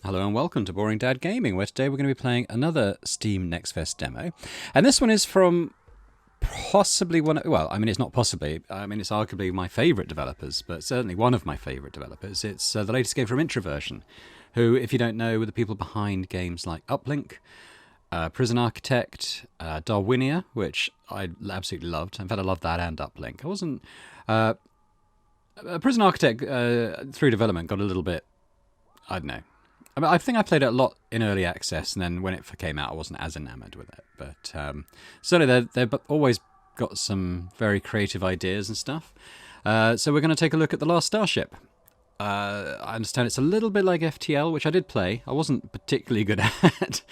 Hello and welcome to Boring Dad Gaming, where today we're going to be playing another Steam Next Fest demo. And this one is from possibly one, well, I mean, it's not possibly, I mean, it's arguably my favourite developers, but certainly one of my favourite developers. It's the latest game from Introversion, who, if you don't know, were the people behind games like Uplink, Prison Architect, Darwinia, which I absolutely loved. In fact, I loved that and Uplink. I wasn't... Prison Architect, through development, got a little bit, I don't know. I mean, I think I played it a lot in early access, and then when it came out, I wasn't as enamoured with it. But certainly, they've always got some very creative ideas and stuff. So we're going to take a look at The Last Starship. I understand it's a little bit like FTL, which I did play. I wasn't particularly good at.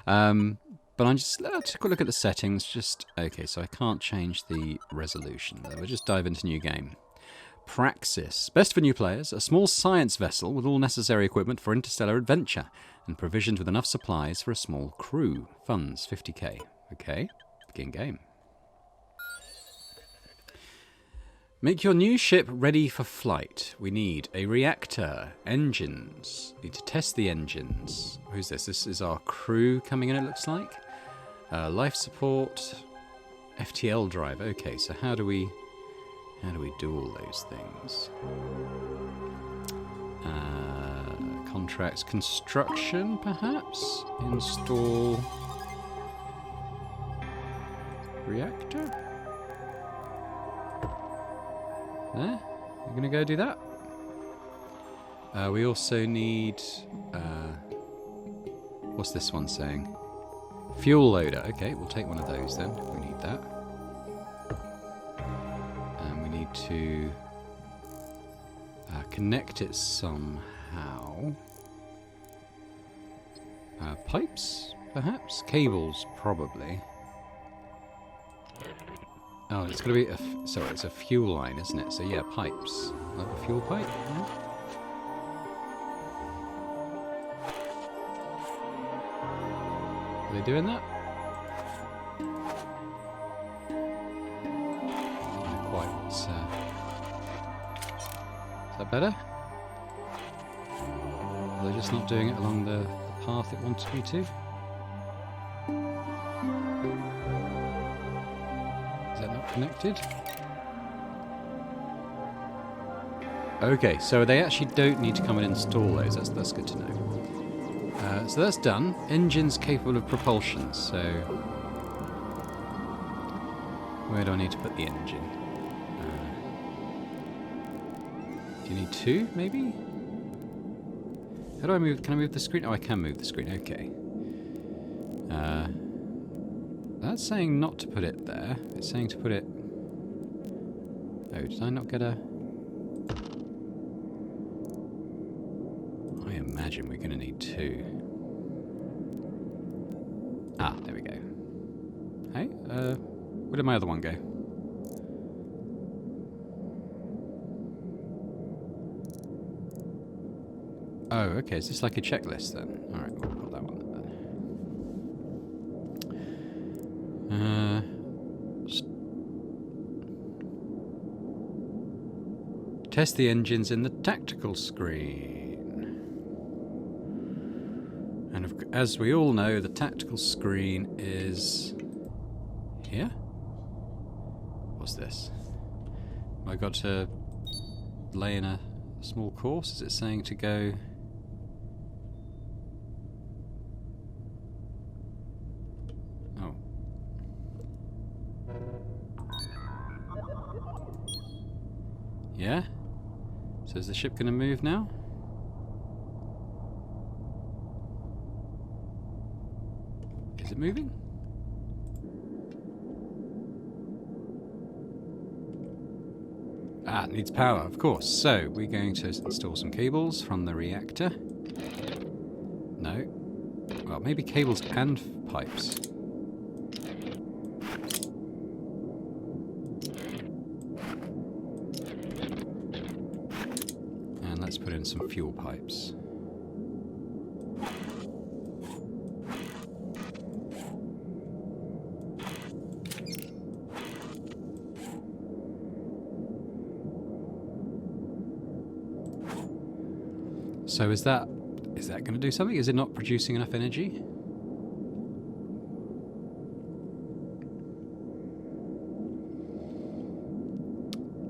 But I'm just... Let's take a look at the settings. Okay, so I can't change the resolution. We'll just dive into new game. Praxis. Best for new players, a small science vessel with all necessary equipment for interstellar adventure and provisioned with enough supplies for a small crew. Funds, 50k. Okay, begin game. Make your new ship ready for flight. We need a reactor, engines. Need to test the engines. Who's this? This is our crew coming in, it looks like. Life support, FTL drive. Okay, so how do we do all those things? Contracts, construction, perhaps? Install reactor? There? You're going to go do that? We also need... what's this one saying? Fuel loader. Okay, we'll take one of those then. We need that. To connect it somehow. Pipes, perhaps? Cables, probably. Oh, it's going to be sorry, it's a fuel line, isn't it? So yeah, pipes. Like a fuel pipe? Yeah. Are they doing that? Is that better? Are they just not doing it along the path it wants me to? Is that not connected? Okay, so they actually don't need to come and install those. That's good to know. So that's done. Engines capable of propulsion. So where do I need to put the engine? Do you need two, maybe? How do I move? Can I move the screen? Oh, I can move the screen. Okay. That's saying not to put it there. It's saying to put it... Oh, did I not get a... I imagine we're going to need two. Ah, there we go. Hey, where did my other one go? Oh, okay. Is this like a checklist then? Alright, we'll put that one then. Test the engines in the tactical screen. And as we all know, the tactical screen is... here? What's this? Have I got to lay in a small course? Is it saying to go... Yeah? So is the ship going to move now? Is it moving? Ah, it needs power, of course. So we're going to install some cables from the reactor. No. Well, maybe cables and pipes. Let's put in some fuel pipes. So is that Is that going to do something? Is it not producing enough energy?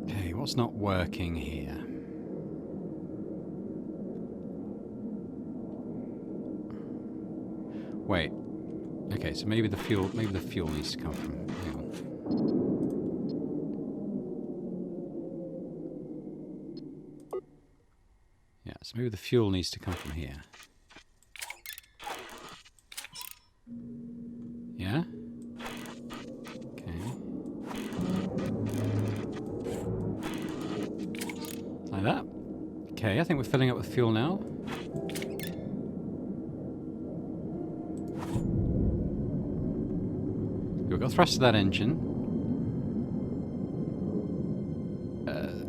Okay, what's not working here? Wait. Okay, so maybe the fuel needs to come from. Hang on. Yeah, so maybe the fuel needs to come from here. Yeah? Okay. Like that. Okay, I think we're filling up with fuel now. We've got thrust of that engine.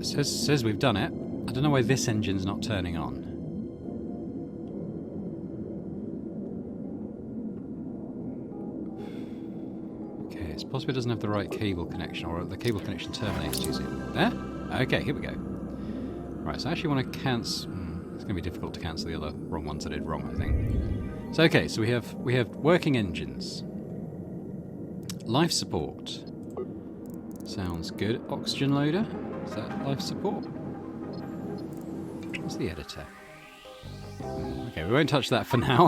Says we've done it. I don't know why this engine's not turning on. Okay, it's possible it doesn't have the right cable connection, or the cable connection terminates too soon. There? Okay, here we go. Right, so I actually want to cancel... it's going to be difficult to cancel the other wrong ones I did wrong, I think. So, okay, so we have working engines. Life support. Sounds good. Oxygen loader. Is that life support? What's the editor? Okay, we won't touch that for now.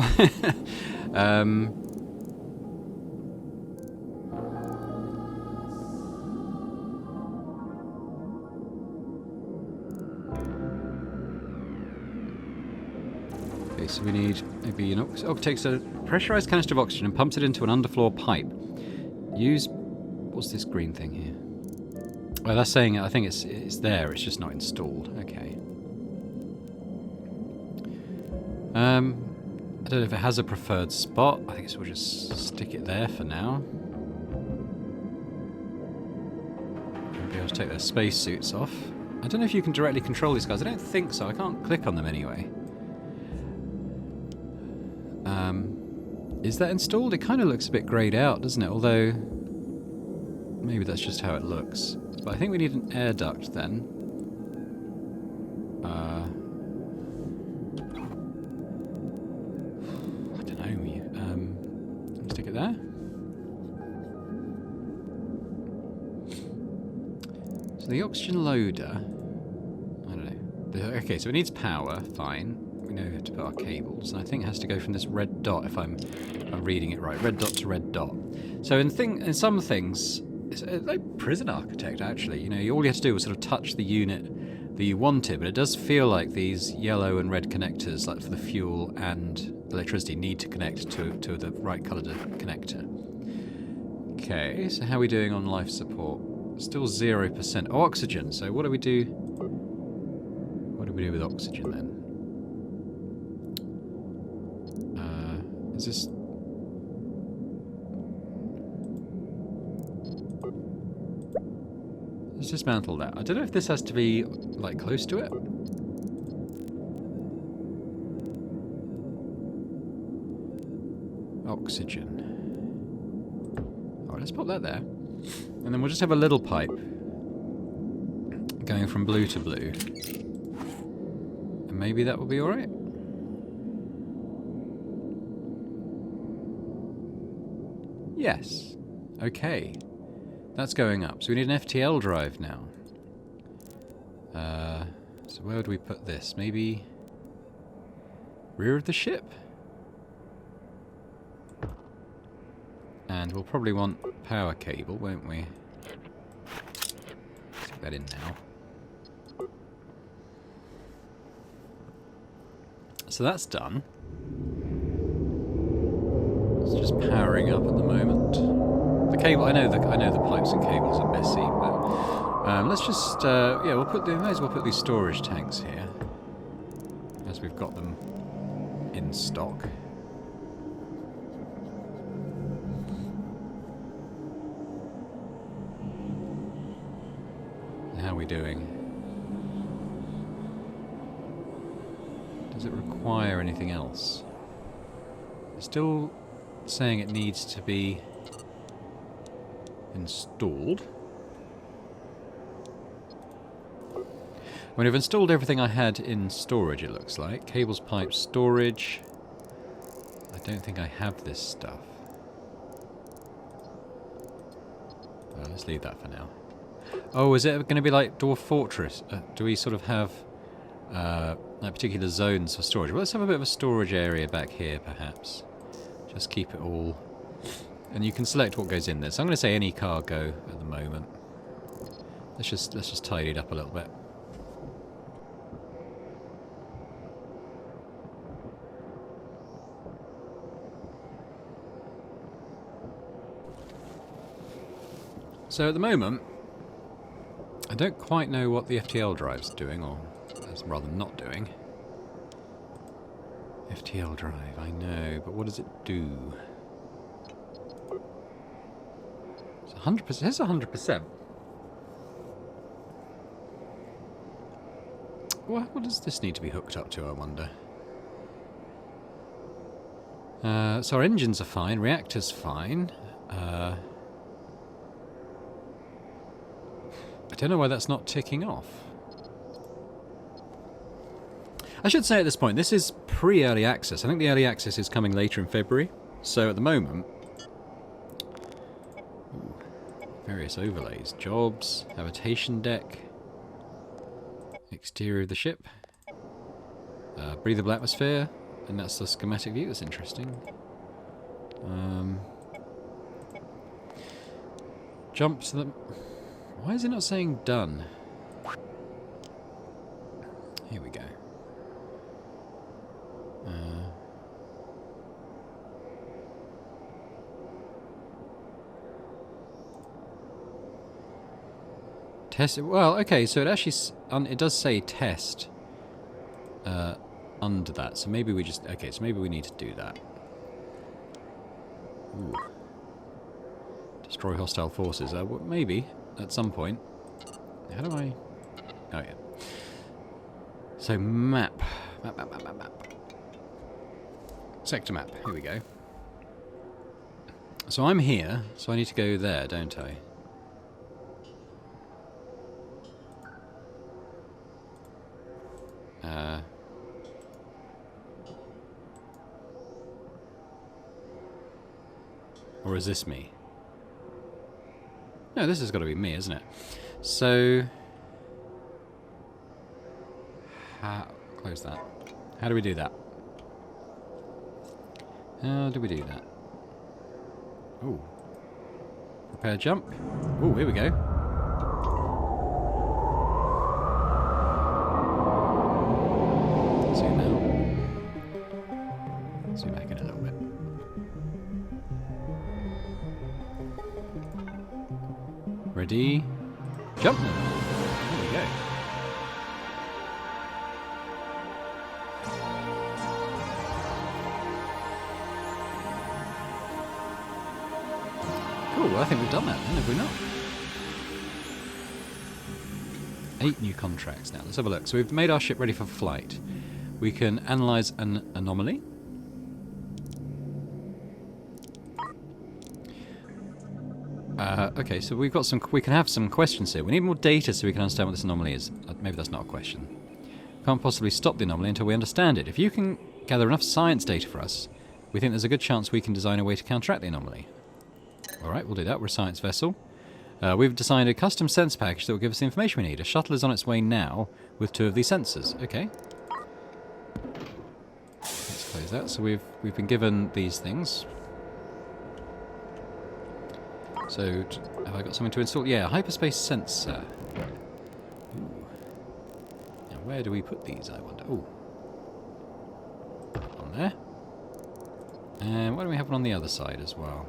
Okay, so we need maybe an takes a pressurized canister of oxygen and pumps it into an underfloor pipe. Use... what's this green thing here? Well, that's saying I think it's there, it's just not installed. Okay. I don't know if it has a preferred spot. I think we'll just stick it there for now. Maybe I'll take their spacesuits off. I don't know if you can directly control these guys. I don't think so. I can't click on them anyway. Is that installed? It kind of looks a bit greyed out, doesn't it? Although, maybe that's just how it looks. But I think we need an air duct then. I don't know. Stick it there. So the oxygen loader... I don't know. Okay, so it needs power. Fine. We know we have to put our cables, and I think it has to go from this red dot, if I'm reading it right. Red dot to red dot. So in some things, it's like Prison Architect, actually. You know, all you have to do was sort of touch the unit that you wanted, but it does feel like these yellow and red connectors, like for the fuel and electricity, need to connect to the right coloured connector. Okay, so how are we doing on life support? Still 0%. Oh, oxygen. So what do we do? What do we do with oxygen then? Is this... let's dismantle that. I don't know if this has to be, like, close to it. Oxygen. Alright, let's put that there. And then we'll just have a little pipe going from blue to blue. And maybe that will be alright. Yes. Okay. That's going up. So we need an FTL drive now. So where would we put this? Maybe rear of the ship? And we'll probably want power cable, won't we? Stick that in now. So that's done. It's just powering up at the moment. The cable, I know the pipes and cables are messy, but let's just yeah, may as well put these storage tanks here, as we've got them in stock. How are we doing? Does it require anything else? It's still saying it needs to be installed. I mean, I've installed everything I had in storage, it looks like. Cables, pipes, storage. I don't think I have this stuff. Let's leave that for now. Oh, is it going to be like Dwarf Fortress? Do we sort of have like particular zones for storage? Well, let's have a bit of a storage area back here, perhaps. Just keep it all... And you can select what goes in there. So I'm going to say any cargo at the moment. Let's just tidy it up a little bit. So at the moment, I don't quite know what the FTL drive's doing, or rather not doing. FTL drive, I know, but what does it do? It's 100%. It's 100%. What does this need to be hooked up to, I wonder? So our engines are fine, reactor's fine. I don't know why that's not ticking off. I should say at this point, this is pre-early access. I think the early access is coming later in February. So at the moment... Ooh, various overlays. Jobs, habitation deck, exterior of the ship, breathable atmosphere, and that's the schematic view. That's interesting. Jump to the... Why is it not saying done? Here we go. Test. Well, okay. So it actually it does say test under that. So maybe we just So maybe we need to do that. Ooh. Destroy hostile forces. Maybe at some point. How do I? Oh yeah. So map. Map. Sector map. Here we go. So I'm here, so I need to go there, don't I? Or is this me? No, this has got to be me, isn't it? So... Close that. How do we do that? How do we do that? Ooh. Prepare jump. Ooh, here we go. Zoom out. Zoom back in a little bit. Ready? Jump! There we go. Cool, well, I think we've done that then, have we not? 8 new contracts now. Let's have a look. So we've made our ship ready for flight. We can analyze an anomaly. Okay, so we can have some questions here. We need more data so we can understand what this anomaly is. Maybe that's not a question. Can't possibly stop the anomaly until we understand it. If you can gather enough science data for us, we think there's a good chance we can design a way to counteract the anomaly. Alright, we'll do that. We're a science vessel. We've designed a custom sensor package that will give us the information we need. A shuttle is on its way now with 2 of these sensors. Okay. Let's close that. So we've been given these things. So, have I got something to install? Yeah, a hyperspace sensor. Ooh. Now, where do we put these, I wonder? Ooh. On there. And why don't we have one on the other side as well?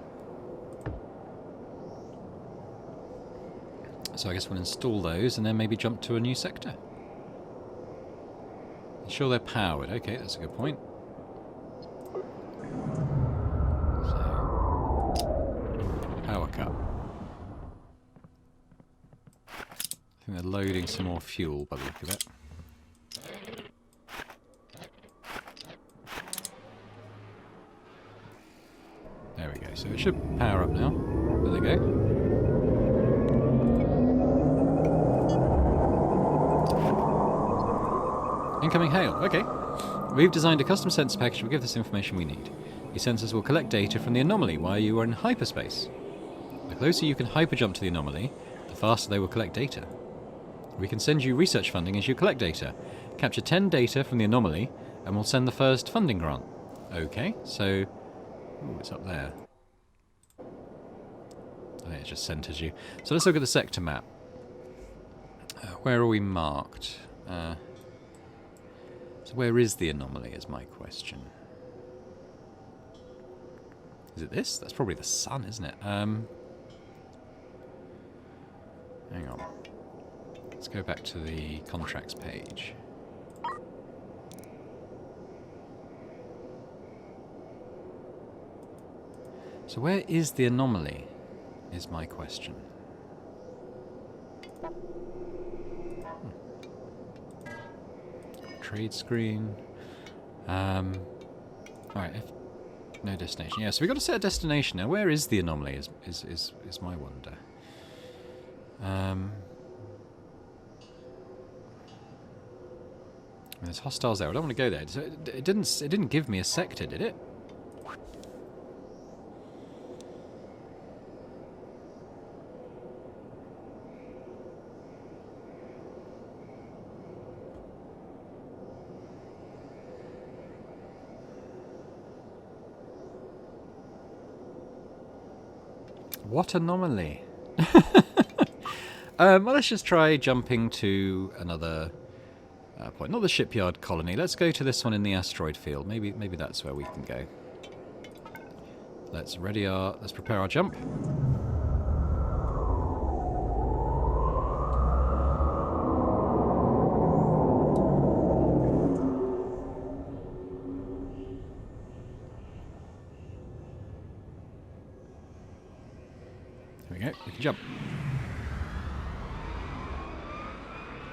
So I guess we'll install those and then maybe jump to a new sector. Ensure they're powered. Okay, that's a good point. Power cut. I think they're loading some more fuel by the look of it. There we go. So it should power up now. There they go. incoming hail. Okay. We've designed a custom sensor package that will give us the information we need. These sensors will collect data from the anomaly while you are in hyperspace. The closer you can hyperjump to the anomaly, the faster they will collect data. We can send you research funding as you collect data. Capture 10 data from the anomaly, and we'll send the first funding grant. Okay, so... Ooh, it's up there. I think it just centers you. So let's look at the sector map. Where are we marked? So where is the anomaly is my question. Is it this? That's probably the sun, isn't it? Hang on. Let's go back to the contracts page. So where is the anomaly is my question. Trade screen. Alright, no destination. Yeah, so we've got to set a destination. Now, where is the anomaly is my wonder. There's hostiles there. I don't want to go there. So it didn't give me a sector, did it? What anomaly? Well, let's just try jumping to another point. Not the shipyard colony. Let's go to this one in the asteroid field. Maybe that's where we can go. Let's prepare our jump. There we go. We can jump.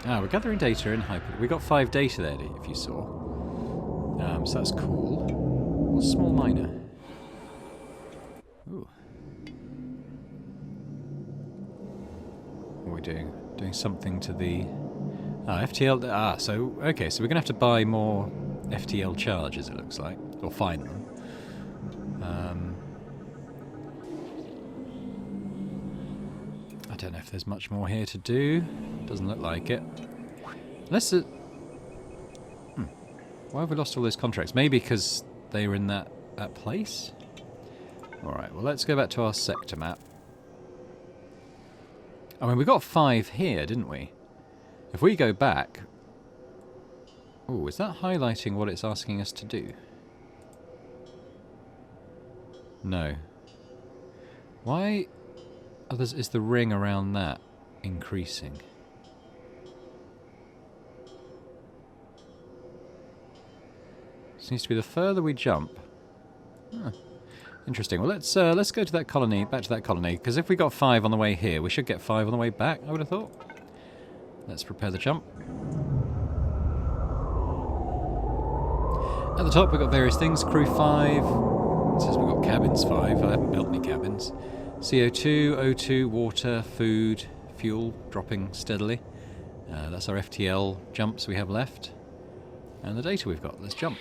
Ah, we're gathering data in hyper. We got 5 data there, if you saw. So that's cool. What's small miner? Ooh. What are we doing? Doing something to the... FTL... so... Okay, so we're going to have to buy more FTL charges, it looks like. Or find them. I don't know if there's much more here to do. Doesn't look like it. Unless it... Why have we lost all those contracts? Maybe because they were in that place? Alright, well let's go back to our sector map. I mean, we got 5 here, didn't we? If we go back... Oh, is that highlighting what it's asking us to do? No. Why... is the ring around that increasing? Seems to be the further we jump. Huh. Interesting. Well, let's go to that colony, back to that colony, because if we got 5 on the way here, we should get 5 on the way back, I would have thought. Let's prepare the jump. At the top, we've got various things. Crew 5. It says we've got cabins 5. I haven't built any cabins. CO2, O2, water, food, fuel, dropping steadily. That's our FTL jumps we have left. And the data we've got. Let's jump.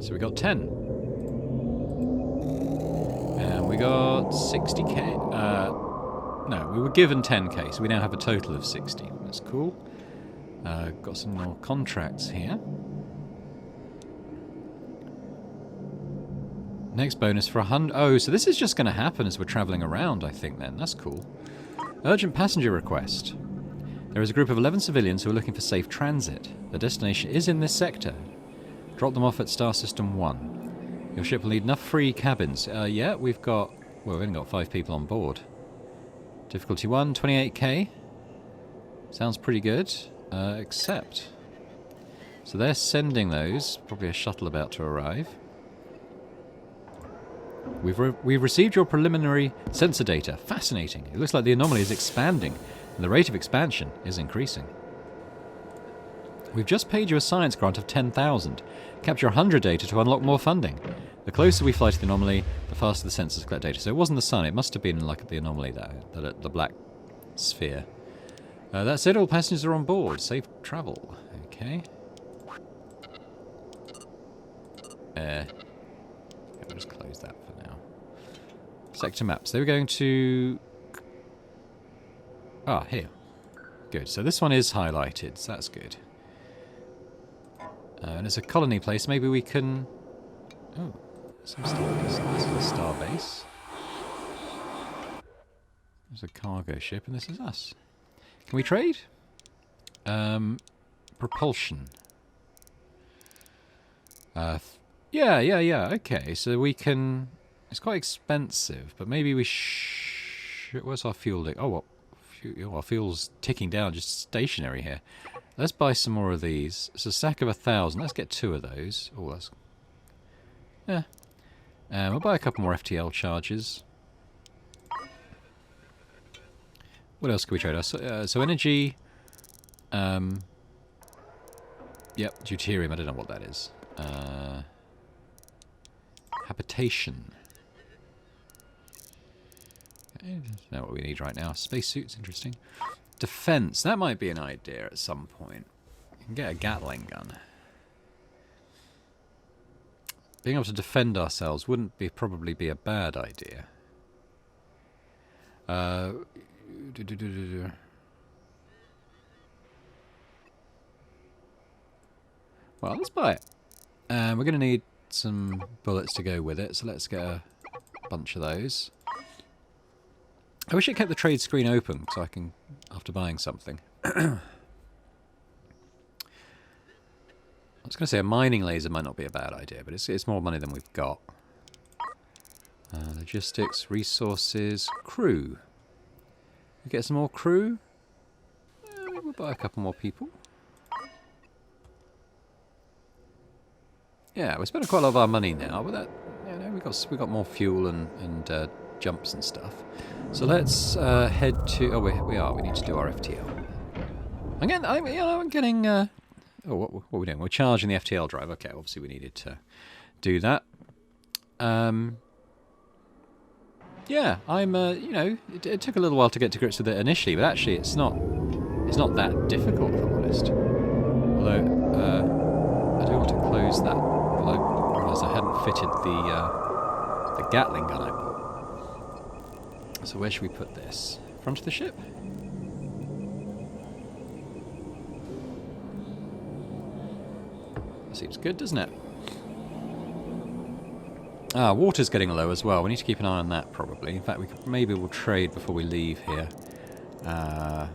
So we got 10. And we got 60k. No, we were given 10k, so we now have a total of 60. That's cool. Got some more contracts here. Next bonus for 100. Oh, so this is just going to happen as we're travelling around, I think, then. That's cool. Urgent passenger request. There is a group of 11 civilians who are looking for safe transit. Their destination is in this sector. Drop them off at Star System 1. Your ship will need enough free cabins. Yeah, we've got... Well, we've only got 5 people on board. Difficulty 1, 28k. Sounds pretty good. Accept. So they're sending those. Probably a shuttle about to arrive. We've received your preliminary sensor data. Fascinating. It looks like the anomaly is expanding, and the rate of expansion is increasing. We've just paid you a science grant of 10,000. Capture 100 data to unlock more funding. The closer we fly to the anomaly, the faster the sensors collect data. So it wasn't the sun. It must have been like the anomaly there, the black sphere. That's it, all passengers are on board. Safe travel. Okay. We'll just close that for now. Sector maps. They were going to... Ah, here. Good. So this one is highlighted, so that's good. And it's a colony place. Maybe we can... Oh, some starbase. This is a starbase. There's a cargo ship, and this is us. Can we trade? Propulsion. Yeah. Okay, so we can... It's quite expensive, but maybe we where's our fuel? Oh, what? Our fuel's ticking down, just stationary here. Let's buy some more of these. It's a stack of 1,000. Let's get 2 of those. Oh, that's... Yeah. We'll buy a couple more FTL charges. What else can we trade? So energy... Yep, deuterium. I don't know what that is. Habitation. Okay, that's not what we need right now. Spacesuits, interesting. Defense. That might be an idea at some point. You can get a Gatling gun. Being able to defend ourselves wouldn't probably be a bad idea. Well, let's buy it. We're going to need some bullets to go with it, so let's get a bunch of those. I wish it kept the trade screen open, so I can, after buying something. I was going to say a mining laser might not be a bad idea, but it's more money than we've got. Logistics, resources, crew. We get some more crew. We'll buy a couple more people. Yeah, we're spending quite a lot of our money now, but that, you know, we got more fuel and jumps and stuff. So let's head to. Oh, we are. We need to do our FTL. I'm getting. Oh, what are we doing? We're charging the FTL drive. Okay, obviously we needed to do that. Yeah, I'm. You know, it took a little while to get to grips with it initially, but actually it's not that difficult, if I'm honest. Although I do want to close that. I realised I hadn't fitted the Gatling gun I bought. So where should we put this? Front of the ship? Seems good, doesn't it? Ah, water's getting low as well. We need to keep an eye on that, probably. In fact, maybe we'll trade before we leave here. Yeah,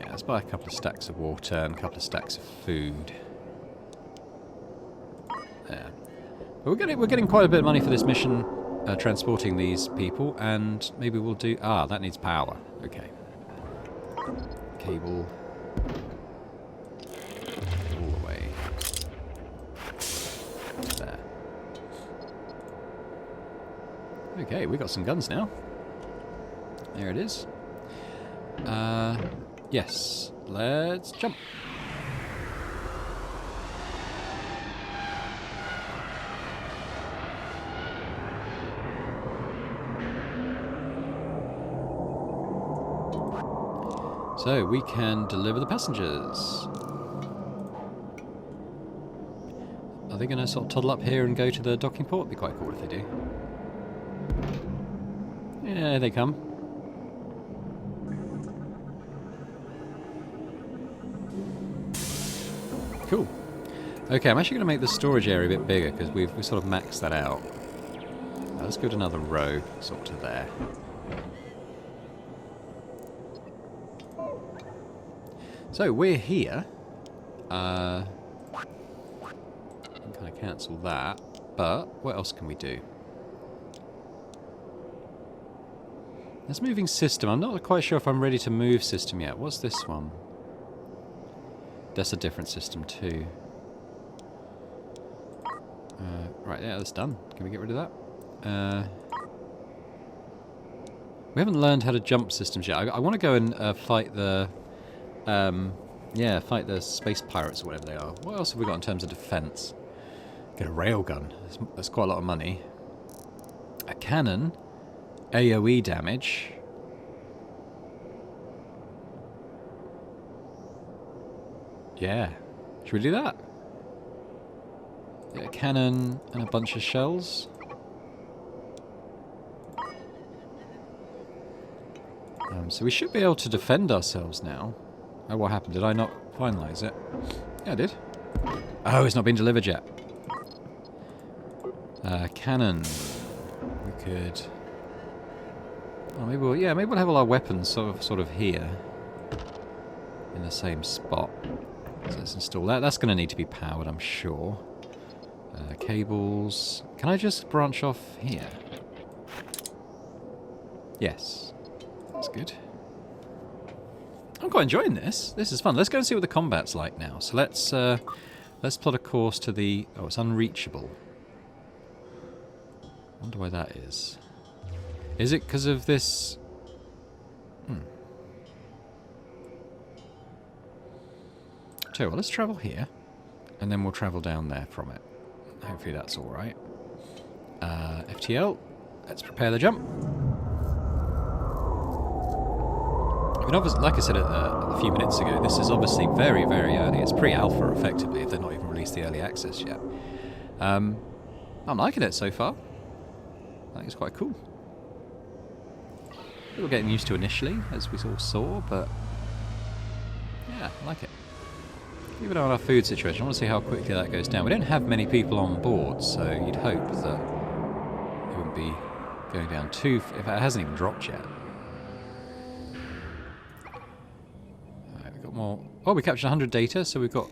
let's buy a couple of stacks of water and a couple of stacks of food. There. But we're getting quite a bit of money for this mission, transporting these people, and maybe we'll do... Ah, that needs power. Okay. Cable. All the way. There. Okay, we got some guns now. There it is. Yes. Let's jump. So we can deliver the passengers. Are they going to sort of toddle up here and go to the docking port? It'd be quite cool if they do. Yeah, here they come. Cool. Okay, I'm actually going to make the storage area a bit bigger because we've sort of maxed that out. Let's go to another row, sort of there. So we're here. Can kind of cancel that. But what else can we do? Let's moving system. I'm not quite sure if I'm ready to move system yet. What's this one? That's a different system too. Right, yeah, that's done. Can we get rid of that? We haven't learned how to jump systems yet. I want to go and fight the... yeah, fight the space pirates or whatever they are. What else have we got in terms of defense? Get a railgun. That's quite a lot of money. A cannon. AoE damage. Yeah. Should we do that? Yeah, a cannon and a bunch of shells. So we should be able to defend ourselves now. Oh, what happened? Did I not finalise it? Yeah, I did. Oh, it's not been delivered yet. Cannon. We could... Oh, maybe we'll, yeah, maybe we'll have all our weapons sort of here. In the same spot. So let's install that. That's going to need to be powered, I'm sure. Cables. Can I just branch off here? Yes. That's good. I'm quite enjoying this. This is fun. Let's go and see what the combat's like now. So let's plot a course to the... Oh, it's unreachable. I wonder why that is. Is it because of this... Tell you what, let's travel here. And then we'll travel down there from it. Hopefully that's alright. FTL. Let's prepare the jump. I mean, obviously, like I said a few minutes ago, this is obviously very, very early. It's pre-alpha, effectively, if they've not even released the early access yet. I'm liking it so far. I think it's quite cool. A little getting used to initially, as we all saw, but yeah, I like it. Keep an eye on our food situation. I want to see how quickly that goes down. We don't have many people on board, so you'd hope that it wouldn't be going down too... If it hasn't even dropped yet. Alright, we've got more... Oh, we captured 100 data, so we've got...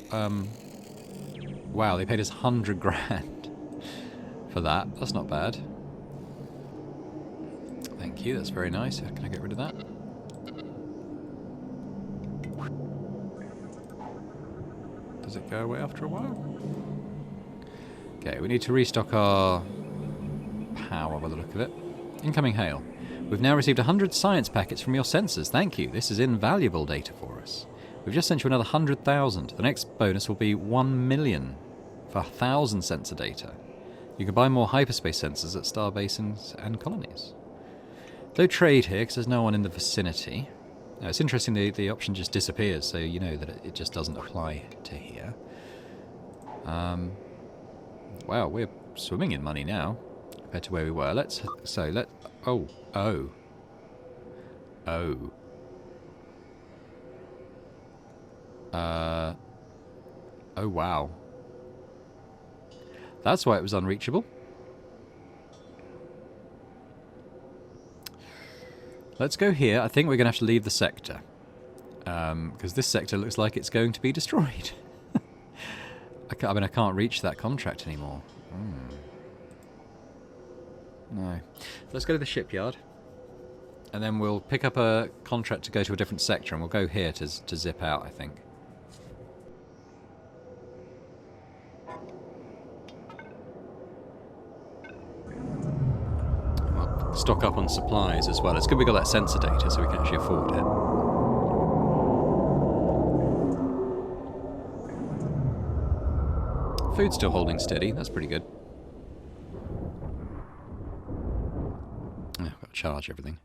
Wow, they paid us 100 grand for that. That's not bad. Thank you, that's very nice. Can I get rid of that? Does it go away after a while? Okay, we need to restock our power by the look of it. Incoming hail. We've now received 100 science packets from your sensors. Thank you. This is invaluable data for us. We've just sent you another 100,000. The next bonus will be 1 million for 1,000 sensor data. You can buy more hyperspace sensors at star basins and colonies. No trade here because there's no one in the vicinity. Now, it's interesting the option just disappears, so you know that it just doesn't apply to here. Wow, we're swimming in money now compared to where we were. Oh wow. That's why it was unreachable. Let's go here. I think we're going to have to leave the sector. Because this sector looks like it's going to be destroyed. I can't reach that contract anymore. No. Let's go to the shipyard. And then we'll pick up a contract to go to a different sector. And we'll go here to zip out, I think. Stock up on supplies as well. It's good we got that sensor data so we can actually afford it. Food's still holding steady. That's pretty good. I've got to charge everything.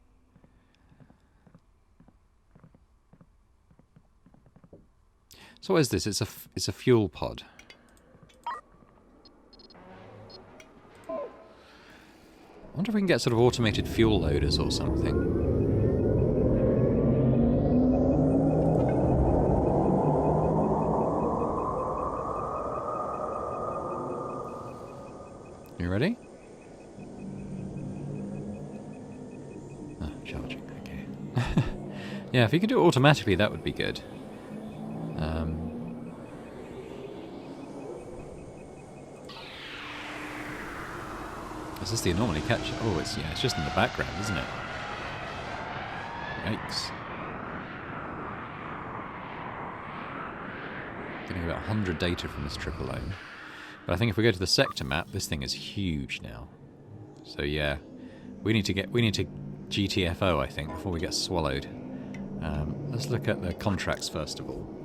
So what is this? It's a fuel pod. I wonder if we can get sort of automated fuel loaders or something. You ready? Oh, charging, okay. Yeah, if you could do it automatically, that would be good. Is this the anomaly catch? Oh, it's just in the background, isn't it? Yikes. Getting about 100 data from this trip alone. But I think if we go to the sector map, this thing is huge now. So yeah, we need to GTFO, I think, before we get swallowed. Let's look at the contracts first of all.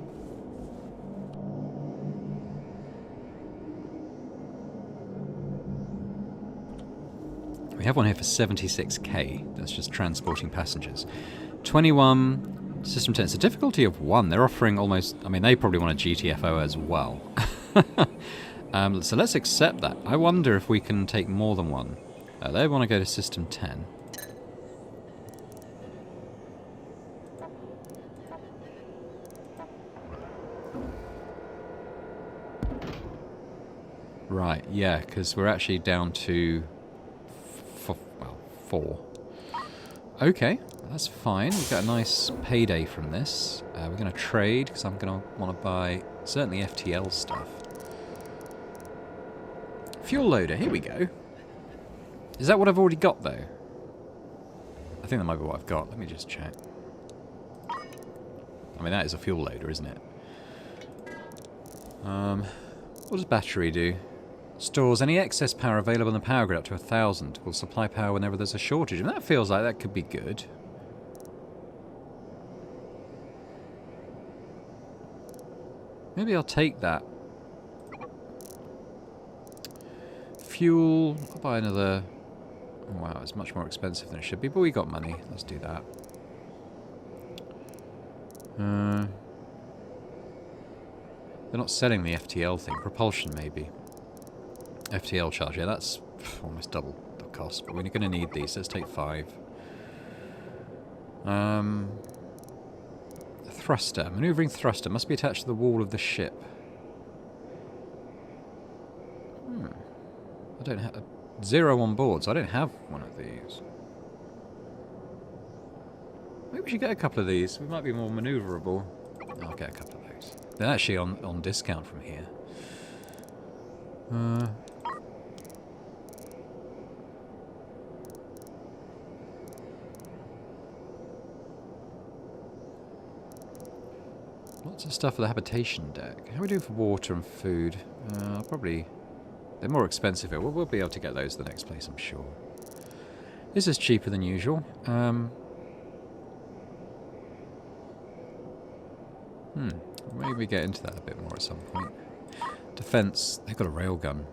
We have one here for 76k. That's just transporting passengers. 21 System 10. It's a difficulty of 1. They're offering almost... I mean, they probably want a GTFO as well. So let's accept that. I wonder if we can take more than one. They want to go to System 10. Right, yeah, because we're actually down to... 4. Okay, that's fine. We've got a nice payday from this. We're going to trade, because I'm going to want to buy certainly FTL stuff. Fuel loader, here we go. Is that what I've already got, though? I think that might be what I've got. Let me just check. I mean, that is a fuel loader, isn't it? What does battery do? Stores any excess power available in the power grid up to 1,000. Will supply power whenever there's a shortage. And that feels like that could be good. Maybe I'll take that. Fuel. I'll buy another... Oh, wow, it's much more expensive than it should be, but we got money. Let's do that. They're not selling the FTL thing. Propulsion, maybe. FTL charge, yeah, that's almost double the cost, but we're going to need these. Let's take 5. Thruster. Maneuvering thruster must be attached to the wall of the ship. I don't have... 0 on board, so I don't have one of these. Maybe we should get a couple of these. We might be more maneuverable. I'll get a couple of those. They're actually on discount from here. Lots of stuff for the habitation deck. How are we doing for water and food? Probably... They're more expensive here. We'll be able to get those at the next place, I'm sure. This is cheaper than usual. Maybe get into that a bit more at some point. Defense. They've got a railgun.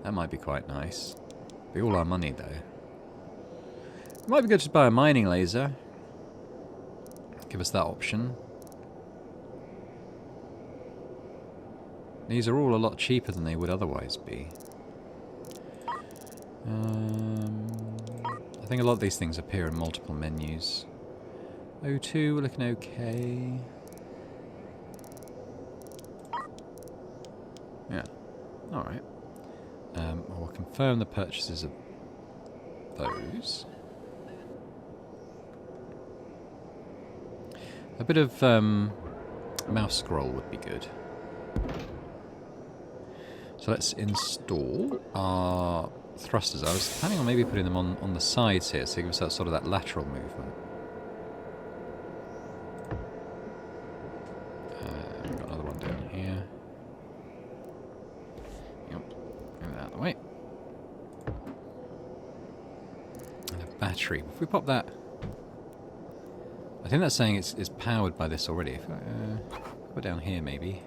That might be quite nice. Be all our money, though. It might be good to buy a mining laser. Give us that option. These are all a lot cheaper than they would otherwise be. I think a lot of these things appear in multiple menus. O2, we're looking okay. Yeah, alright. We'll confirm the purchases of those. A bit of mouse scroll would be good. So let's install our thrusters. I was planning on maybe putting them on the sides here, so it gives us sort of that lateral movement. We've got another one down here. Yep, move that out of the way. And a battery. If we pop that... I think that's saying it's powered by this already. If I put down here, maybe.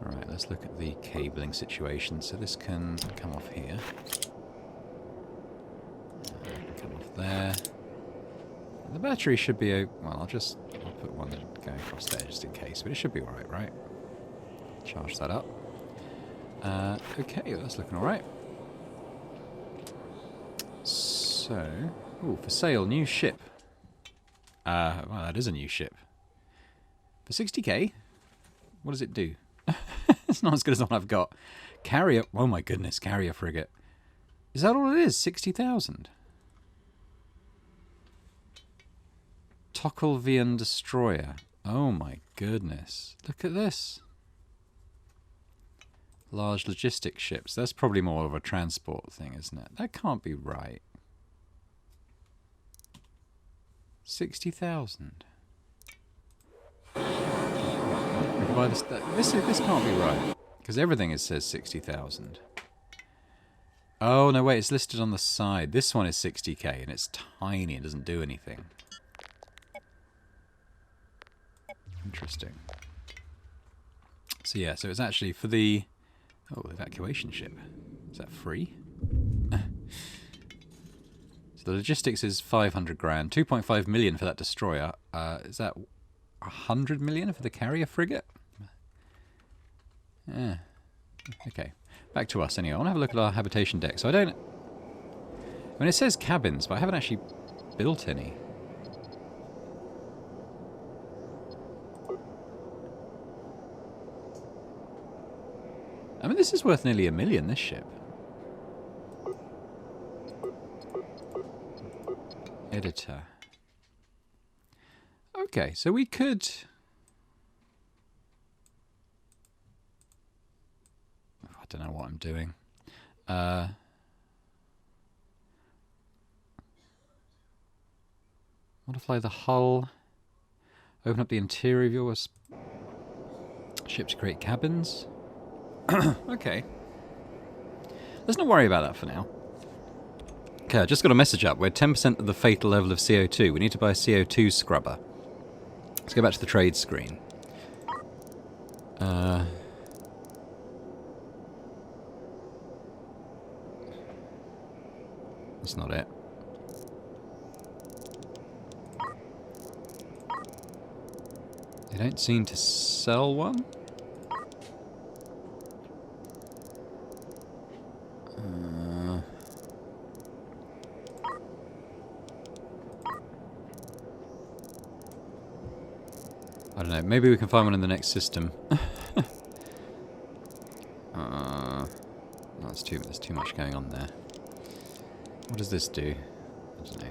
Alright, let's look at the cabling situation. So this can come off here. Come off there. The battery should be... Well, I'll put one going across there just in case. But it should be alright, right? Charge that up. Okay, that's looking alright. So... Ooh, for sale, new ship. Well, that is a new ship. For 60k? What does it do? It's not as good as the one I've got. Carrier... Oh my goodness, carrier frigate. Is that all it is? 60,000? Tockelvian destroyer. Oh my goodness. Look at this. Large logistics ships. That's probably more of a transport thing, isn't it? That can't be right. 60,000. This can't be right, because everything says 60,000. Oh no, wait, it's listed on the side. This one is 60k, and it's tiny. It doesn't do anything. Interesting. So yeah, so it's actually for the evacuation ship. Is that free? So the logistics is 500 grand, 2.5 million for that destroyer. Is that 100 million for the carrier frigate? Yeah. Okay. Back to us anyway. I want to have a look at our habitation deck. So I mean, it says cabins, but I haven't actually built any. I mean, this is worth nearly $1 million, this ship. Editor. Okay, so we could... I don't know what I'm doing. Modify the hull. Open up the interior of your ship to create cabins. Okay. Let's not worry about that for now. Okay, I just got a message up. We're 10% of the fatal level of CO2. We need to buy a CO2 scrubber. Let's go back to the trade screen. That's not it. They don't seem to sell one. I don't know, maybe we can find one in the next system. No, there's too much going on there. What does this do? I don't know.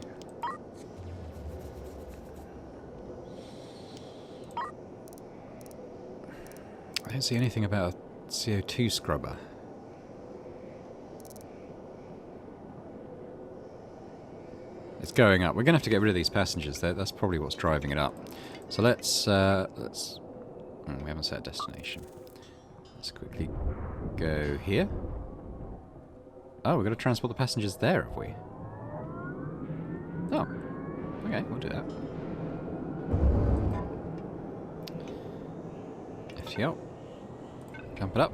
I don't see anything about a CO2 scrubber. It's going up. We're going to have to get rid of these passengers. That's probably what's driving it up. So let's we haven't set a destination. Let's quickly go here. Oh, we've got to transport the passengers there, have we? Oh, okay, we'll do that. FTL. Jump it up.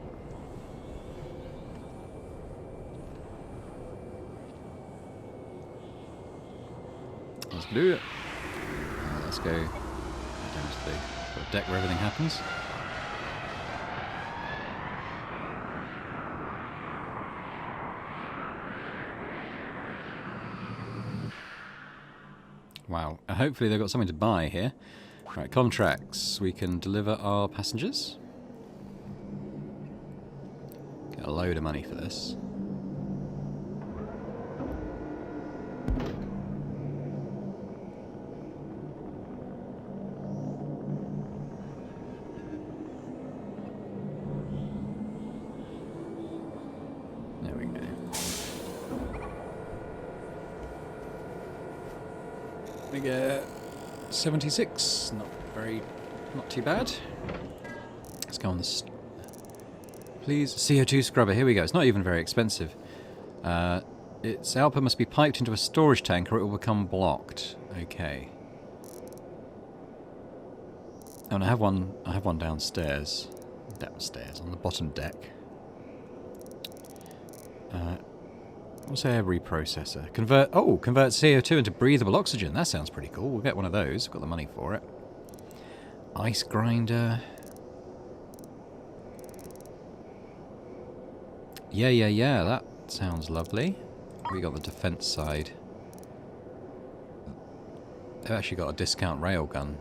Let's do it. Let's go down to the deck where everything happens. Wow. Hopefully they've got something to buy here. Right, contracts. We can deliver our passengers. Get a load of money for this. There we go. We get 76. Not too bad. Let's go on this. Please, CO2 scrubber. Here we go. It's not even very expensive. Its output must be piped into a storage tank or it will become blocked. Okay. Oh, and I have one downstairs. Downstairs on the bottom deck. What's air reprocessor? Convert CO2 into breathable oxygen. That sounds pretty cool. We'll get one of those. We've got the money for it. Ice grinder. Yeah. That sounds lovely. We got the defense side. They've actually got a discount railgun.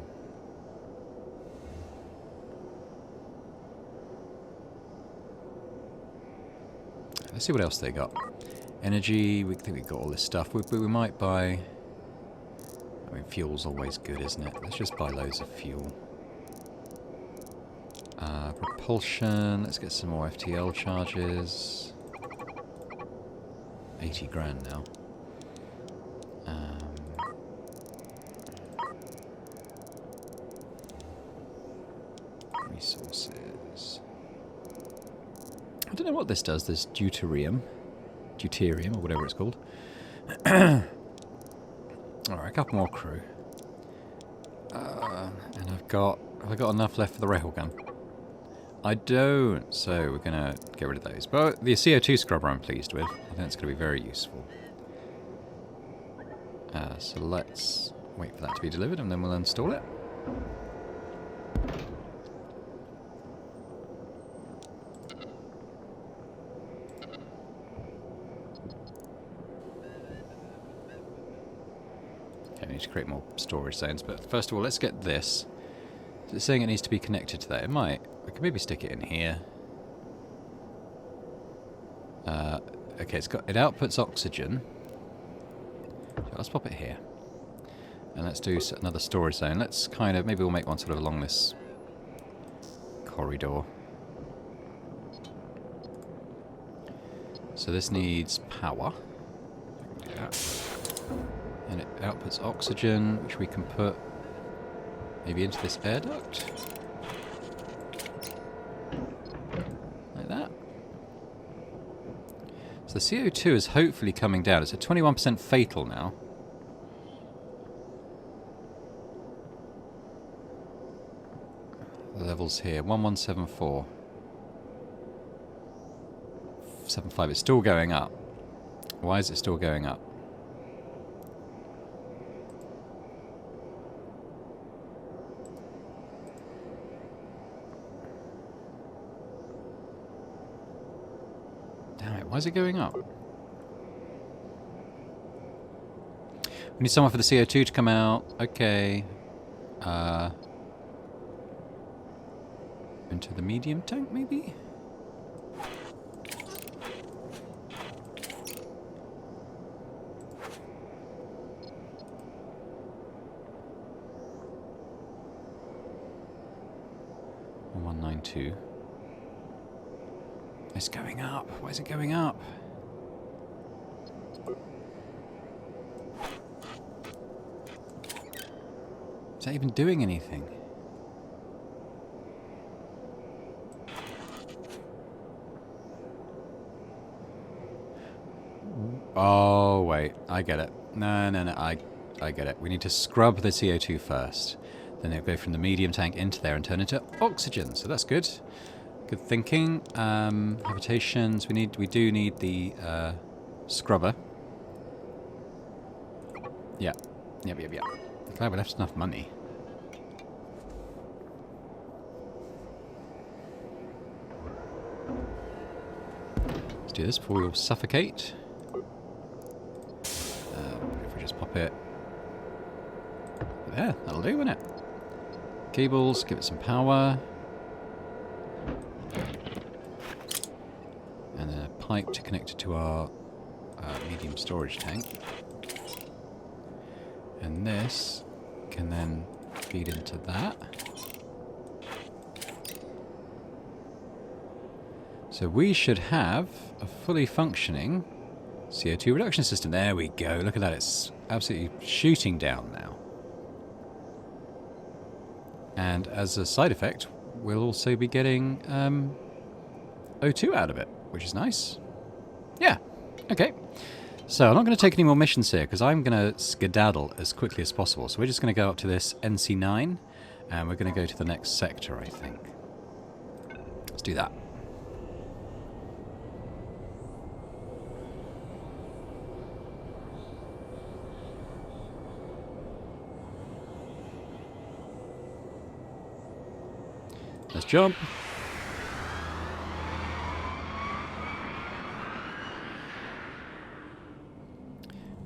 Let's see what else they got. Energy, we think we've got all this stuff. We might buy... I mean, fuel's always good, isn't it? Let's just buy loads of fuel. Propulsion, let's get some more FTL charges. 80 grand now. Resources. I don't know what this does, this deuterium, or whatever it's called. Alright, a couple more crew. And have I got enough left for the railgun? I don't. So we're going to get rid of those. But the CO2 scrubber I'm pleased with. I think it's going to be very useful. So let's wait for that to be delivered and then we'll install it. Okay, I need to create more storage zones, but first of all, let's get this. It's saying it needs to be connected to that. It might. I could maybe stick it in here. Okay, it outputs oxygen. So let's pop it here. And let's do another storage zone. Let's kind of, maybe we'll make one sort of along this corridor. So this needs power. Do that. And it outputs oxygen, which we can put maybe into this air duct. Like that. So the CO2 is hopefully coming down. It's at 21% fatal now. The levels here, 1174. 75, it's still going up. Why is it still going up? Damn it, why is it going up? We need someone for the CO2 to come out. Okay. Into the medium tank, maybe? It's going up. Why is it going up? Is that even doing anything? Oh, wait. I get it. No. I get it. We need to scrub the CO2 first. Then it'll go from the medium tank into there and turn into oxygen. So that's good. Good thinking. Habitations. We do need the scrubber. Yeah. Yep. Glad we left enough money. Let's do this before we all suffocate. If we just pop it there, that'll do, won't it? Cables, give it some power. And then a pipe to connect it to our medium storage tank. And this can then feed into that. So we should have a fully functioning CO2 reduction system. There we go. Look at that. It's absolutely shooting down now. And as a side effect, we'll also be getting O2 out of it, which is nice. Yeah. Okay. So I'm not going to take any more missions here because I'm going to skedaddle as quickly as possible. So we're just going to go up to this NC9 and we're going to go to the next sector, I think. Let's do that. Let's jump.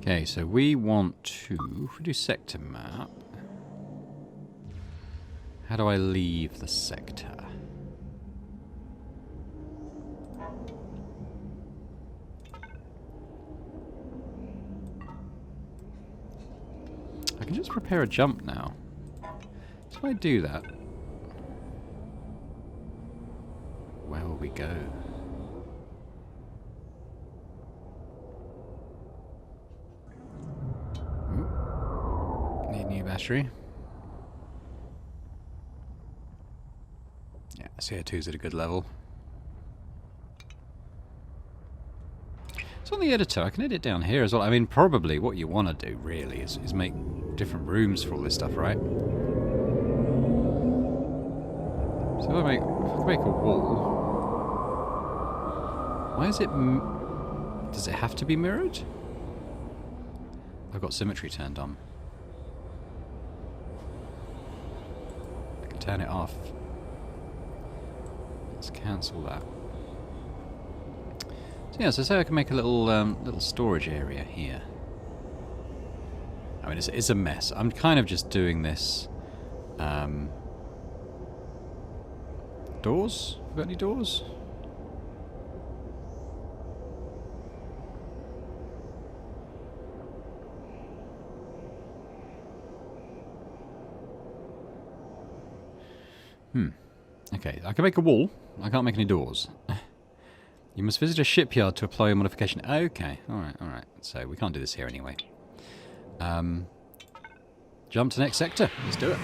Okay, so we want to, if we do sector map, how do I leave the sector? I can just prepare a jump now. So if I do that, where will we go? Ooh. Need a new battery. Yeah, CO2's at a good level. So on the editor, I can edit down here as well. I mean, probably what you want to do, really, is make different rooms for all this stuff, right? So So if I make a wall... Why is it... Does it have to be mirrored? I've got symmetry turned on. I can turn it off. Let's cancel that. So yeah, so say I can make a little storage area here. I mean, it's a mess. I'm kind of just doing this. Doors? Got any doors? Okay, I can make a wall. I can't make any doors. You must visit a shipyard to apply a modification. Okay, alright. So we can't do this here anyway. Jump to next sector. Let's do it.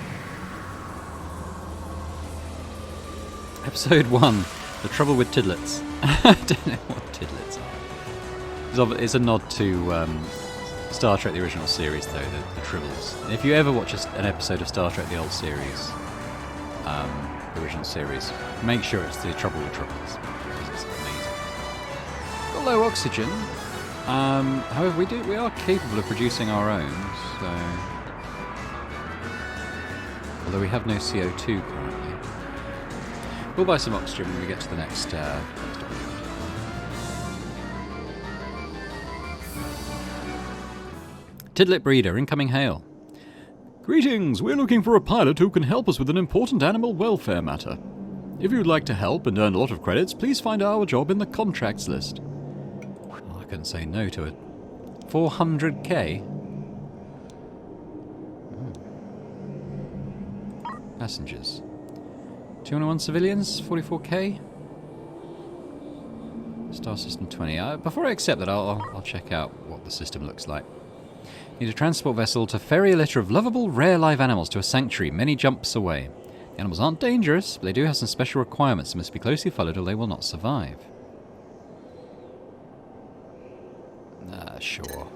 Episode 1. The Trouble with Tidlets. I don't know what tidlets are. It's a nod to Star Trek the original series, though, the Tribbles. And if you ever watch an episode of Star Trek the old series, the original series, make sure it's the Trouble with Tribbles, because it's amazing. Got low oxygen. However, we are capable of producing our own, so... Although we have no CO2 currently. We'll buy some oxygen when we get to the next document. Tidlet Breeder, incoming hail. Greetings, we're looking for a pilot who can help us with an important animal welfare matter. If you'd like to help and earn a lot of credits, please find our job in the contracts list. Oh, I couldn't say no to it. 400k? Passengers. 201 civilians, 44k. Star System 20. Before I accept that, I'll check out what the system looks like. Need a transport vessel to ferry a litter of lovable, rare live animals to a sanctuary many jumps away. The animals aren't dangerous, but they do have some special requirements and must be closely followed or they will not survive. Sure. So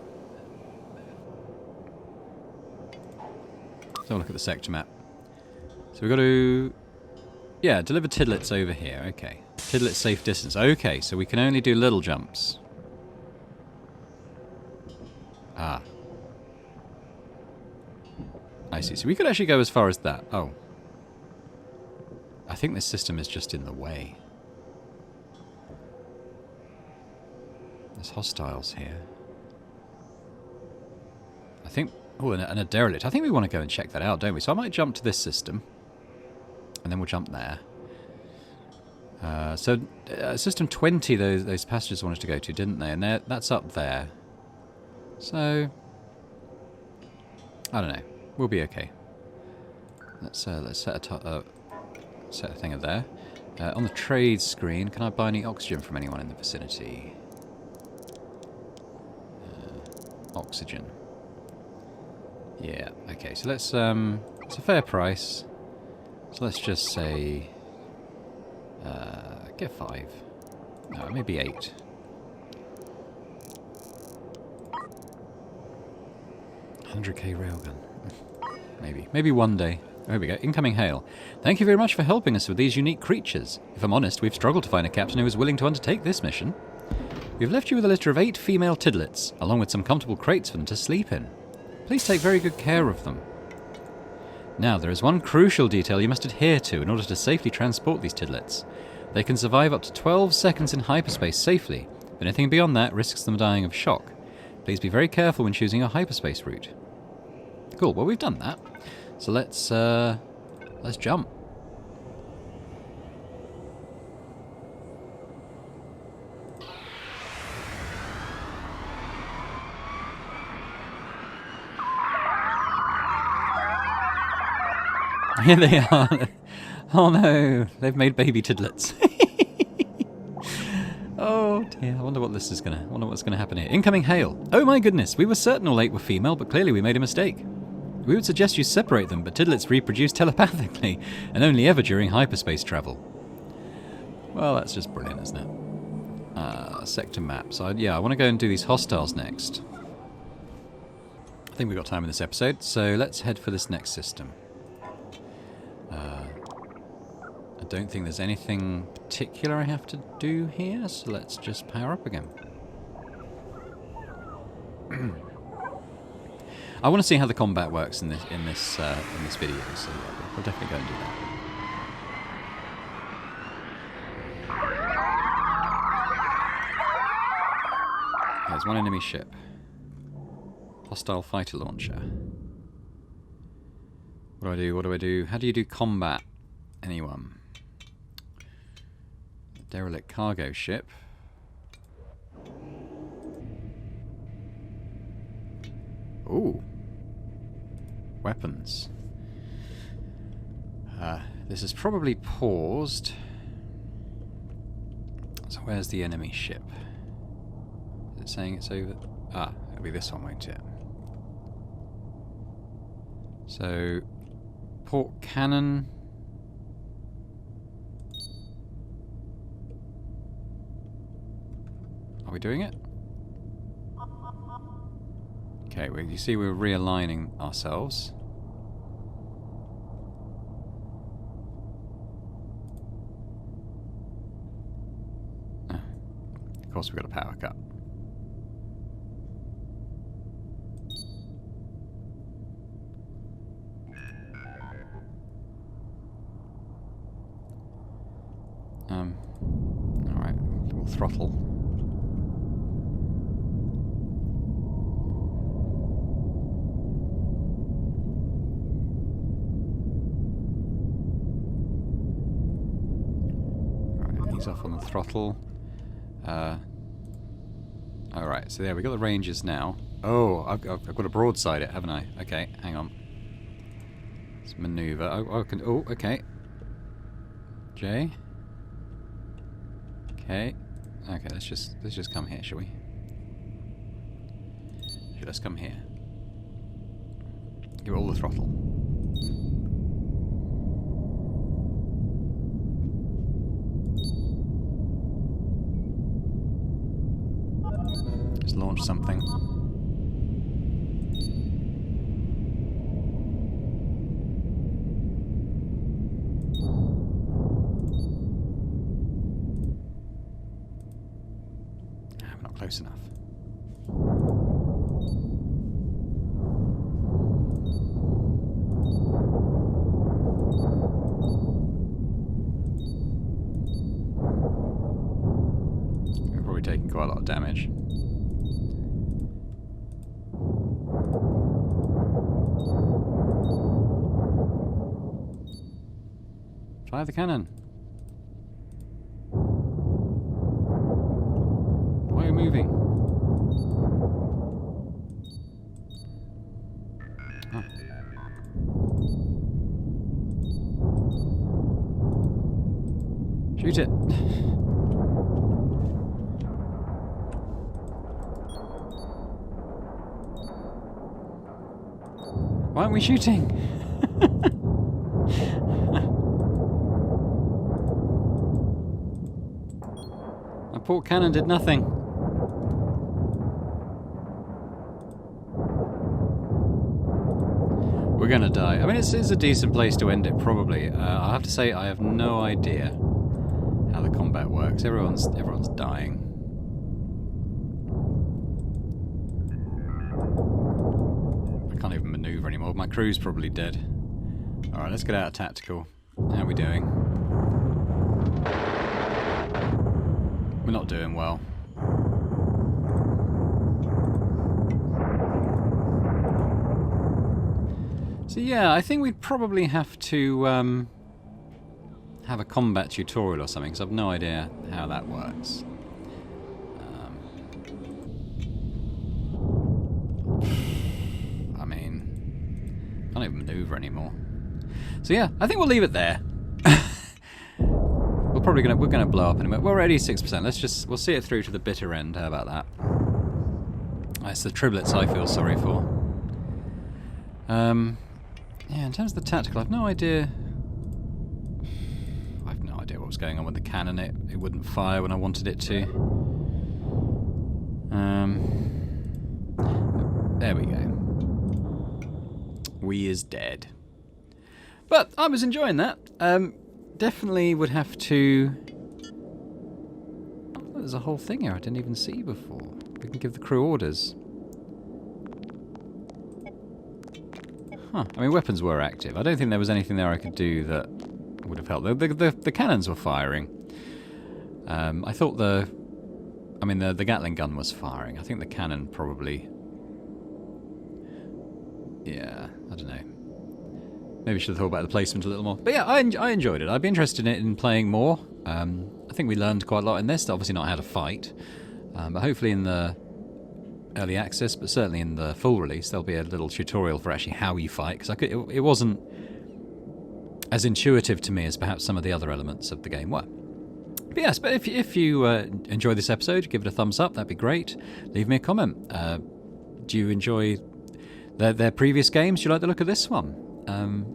we'll look at the sector map. So we've got to... Yeah, deliver tidlets over here. Okay. Tidlet safe distance. Okay, so we can only do little jumps. Ah. I see. So we could actually go as far as that. Oh. I think this system is just in the way. There's hostiles here. I think... Oh, and a derelict. I think we want to go and check that out, don't we? So I might jump to this system. And then we'll jump there. System 20, those passengers wanted to go to, didn't they? And that's up there. So... I don't know. We'll be okay. Let's set a thing there. On the trade screen, can I buy any oxygen from anyone in the vicinity? Oxygen. Yeah. Okay. So let's. It's a fair price. So let's just say. Get 5. No, maybe 8. $100k railgun. Maybe one day. There we go. Incoming hail. Thank you very much for helping us with these unique creatures. If I'm honest, we've struggled to find a captain who is willing to undertake this mission. We've left you with a litter of 8 female tidlets, along with some comfortable crates for them to sleep in. Please take very good care of them. Now, there is one crucial detail you must adhere to in order to safely transport these tidlets. They can survive up to 12 seconds in hyperspace safely, but anything beyond that risks them dying of shock. Please be very careful when choosing your hyperspace route. Cool, well we've done that. So let's jump. Here they are. Oh no, they've made baby tidlets. Oh dear, I wonder what's gonna happen here. Incoming hail. Oh my goodness, we were certain all 8 were female, but clearly we made a mistake. We would suggest you separate them, but tidlets reproduce telepathically, and only ever during hyperspace travel. Well, that's just brilliant, isn't it? Sector maps. Yeah, I want to go and do these hostiles next. I think we've got time in this episode, so let's head for this next system. A don't think there's anything particular I have to do here, so let's just power up again. I want to see how the combat works in this video, so yeah, we'll definitely go and do that. There's one enemy ship. Hostile fighter launcher. What do I do? What do I do? How do you do combat? Anyone? Derelict cargo ship. Ooh. Weapons. This is probably paused. So where's the enemy ship? Is it saying it's over? Ah, it'll be this one, won't it? So, port cannon. Are we doing it? Okay, well, you see we're realigning ourselves. Of course we've got a power cut. Alright, we'll throttle. Alright, he's off on the throttle. Alright, so there, we got the ranges now. Oh, I've got to broadside it, haven't I? Okay, hang on. Let's maneuver. Oh, okay. J. Okay. Okay, let's just come here, shall we? Let's come here. Give it all the throttle. Just launch something. I'm not close enough. We're probably taking quite a lot of damage. Fire the cannon. Why are you moving? Oh. Shoot it. Why aren't we shooting? My port cannon did nothing. We're gonna die. I mean, it's a decent place to end it, probably. I have to say, I have no idea how the combat works. Everyone's dying. I can't even maneuver anymore. My crew's probably dead. All right, let's get out of tactical. How are we doing? We're not doing well. So yeah, I think we'd probably have to have a combat tutorial or something, because I've no idea how that works. I mean, I can't even maneuver anymore. So yeah, I think we'll leave it there. We're gonna blow up in a minute. We're already 6%. We'll see it through to the bitter end. How about that? It's the triplets I feel sorry for. Yeah, in terms of the tactical, I've no idea. I have no idea what was going on with the cannon. It wouldn't fire when I wanted it to. There we go. We is dead. But I was enjoying that. definitely would have to... Oh, there's a whole thing here I didn't even see before. We can give the crew orders. Huh. I mean, weapons were active. I don't think there was anything there I could do that would have helped. The cannons were firing. I thought the Gatling gun was firing. I think the cannon probably... Yeah, I don't know. Maybe should have thought about the placement a little more. But yeah, I enjoyed it. I'd be interested in playing more. I think we learned quite a lot in this. Obviously not how to fight. But hopefully in the early access, but certainly in the full release, there'll be a little tutorial for actually how you fight. Because it wasn't as intuitive to me as perhaps some of the other elements of the game were. But yes, but if you enjoy this episode, give it a thumbs up. That'd be great. Leave me a comment. Do you enjoy their previous games? Do you like the look of this one?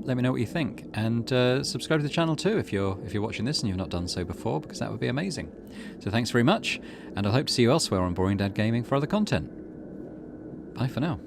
Let me know what you think, and subscribe to the channel too if you're watching this and you've not done so before, because that would be amazing. So thanks very much, and I hope to see you elsewhere on Boring Dad Gaming for other content. Bye for now.